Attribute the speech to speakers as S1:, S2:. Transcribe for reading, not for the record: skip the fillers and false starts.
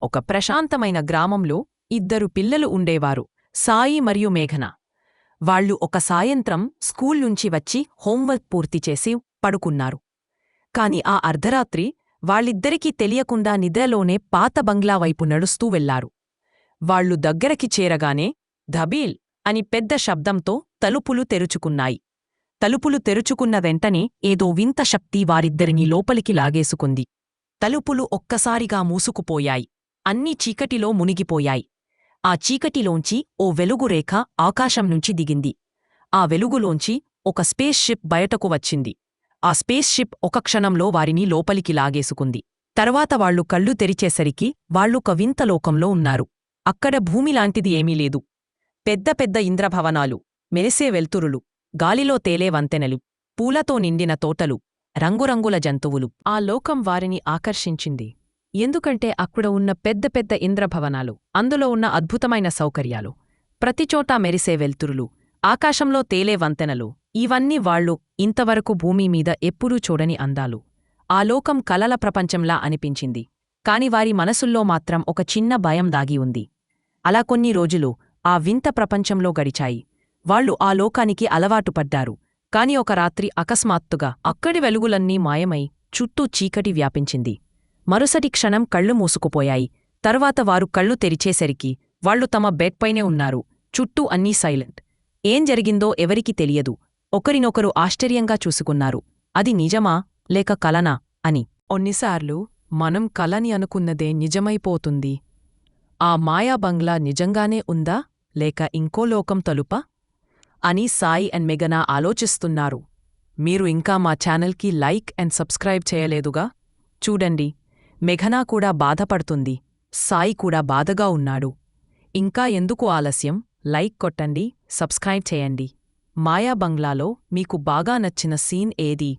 S1: ఒక ప్రశాంతమైన గ్రామంలో ఇద్దరు పిల్లలు ఉండేవారు, సాయి మరియు మేఘన. వాళ్ళు ఒక సాయంత్రం స్కూల్ నుంచి వచ్చి హోంవర్క్ పూర్తిచేసి పడుకున్నారు. కాని ఆ అర్ధరాత్రి వాళ్ళిద్దరికీ తెలియకుండా నిద్రలోనే పాత బంగ్లా వైపు నడుస్తూ వెళ్లారు. వాళ్ళు దగ్గరకి చేరగానే ధబీల్ అని పెద్ద శబ్దంతో తలుపులు తెరుచుకున్నాయి. తలుపులు తెరుచుకున్న వెంటనే ఏదో వింత శక్తి వారిద్దరినీ లోపలికి లాగేసుకుంది. తలుపులు ఒక్కసారిగా మూసుకుపోయాయి. అన్నీ చీకటిలో మునిగిపోయాయి. ఆ చీకటిలోంచి ఓ వెలుగురేఖ ఆకాశం నుంచి దిగింది. ఆ వెలుగులోంచి ఒక స్పేస్ షిప్ బయటకు వచ్చింది. ఆ స్పేస్ షిప్ ఒక క్షణంలో వారిని లోపలికి లాగేసుకుంది. తర్వాత వాళ్లు కళ్ళు తెరిచేసరికి వాళ్లొక వింత లోకంలో ఉన్నారు. అక్కడ భూమిలాంటిది ఏమీ లేదు. పెద్ద పెద్ద ఇంద్రభవనాలు, మెరిసే వెల్తురులు, గాలిలో తేలే వంతెనలు, పూలతో నిండిన తోటలు, రంగురంగుల జంతువులు. ఆ లోకం వారిని ఆకర్షించింది. ఎందుకంటే అక్కడ ఉన్న పెద్ద పెద్ద ఇంద్రభవనాలు, అందులో ఉన్న అద్భుతమైన సౌకర్యాలు, ప్రతిచోటా మెరిసే వెల్తురులు, ఆకాశంలో తేలే వంతెనలు, ఇవన్నీ వాళ్లు ఇంతవరకు భూమిమీద ఎప్పుడూ చూడని అందాలు. ఆ లోకం కలల ప్రపంచంలా అనిపించింది. కాని వారి మనసుల్లో మాత్రం ఒక చిన్న భయం దాగి ఉంది. అలా కొన్ని రోజులు ఆ వింత ప్రపంచంలో గడిచాయి. వాళ్లు ఆ లోకానికి అలవాటు పడ్డారు. కాని ఒక రాత్రి అకస్మాత్తుగా అక్కడి వెలుగులన్నీ మాయమై చుట్టూ చీకటి వ్యాపించింది. మరుసటి క్షణం కళ్ళు మూసుకుపోయాయి. తర్వాత వారు కళ్ళు తెరిచేసరికి వాళ్లు తమ బెడ్ పైనే ఉన్నారు. చుట్టూ అన్నీ సైలెంట్. ఏం జరిగిందో ఎవరికీ తెలియదు. ఒకరినొకరు ఆశ్చర్యంగా చూసుకున్నారు. అది నిజమా లేక కలనా అని. కొన్నిసార్లు మనం కలని అనుకున్నదే నిజమైపోతుంది. ఆ మాయా బంగ్లా నిజంగానే ఉందా లేక ఇంకో లోకం తలుపా అని సాయి అండ్ మేఘన ఆలోచిస్తున్నారు. మీరు ఇంకా మా ఛానల్కి లైక్ అండ్ సబ్స్క్రైబ్ చేయలేదుగా? చూడండి, మేఘన కూడా బాధపడుతుంది, సాయి కూడా బాధగా ఉన్నాడు. ఇంకా ఎందుకు ఆలస్యం? లైక్ కొట్టండి, సబ్స్క్రైబ్ చేయండి. మాయా బంగ్లాలో మీకు బాగా నచ్చిన సీన్ ఏది?